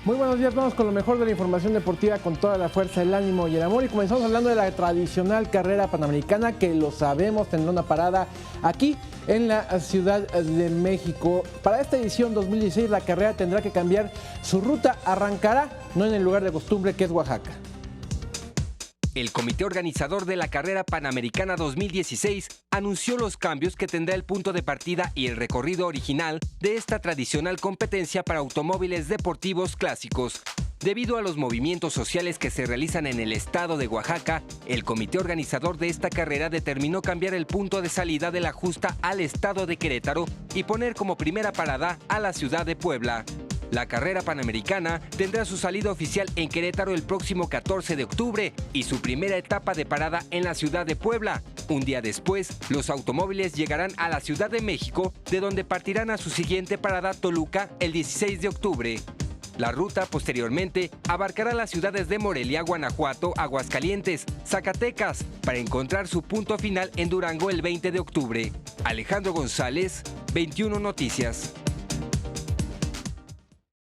Muy buenos días, vamos con lo mejor de la información deportiva con toda la fuerza, el ánimo y el amor. Y comenzamos hablando de la tradicional carrera panamericana que lo sabemos tendrá una parada aquí en la Ciudad de México. Para esta edición 2016 la carrera tendrá que cambiar su ruta, arrancará no en el lugar de costumbre que es Oaxaca. El comité organizador de la carrera panamericana 2016 anunció los cambios que tendrá el punto de partida y el recorrido original de esta tradicional competencia para automóviles deportivos clásicos. Debido a los movimientos sociales que se realizan en el estado de Oaxaca, el comité organizador de esta carrera determinó cambiar el punto de salida de la justa al estado de Querétaro y poner como primera parada a la ciudad de Puebla. La carrera panamericana tendrá su salida oficial en Querétaro el próximo 14 de octubre y su primera etapa de parada en la ciudad de Puebla. Un día después, los automóviles llegarán a la Ciudad de México, de donde partirán a su siguiente parada Toluca el 16 de octubre. La ruta, posteriormente, abarcará las ciudades de Morelia, Guanajuato, Aguascalientes, Zacatecas, para encontrar su punto final en Durango el 20 de octubre. Alejandro González, 21 Noticias.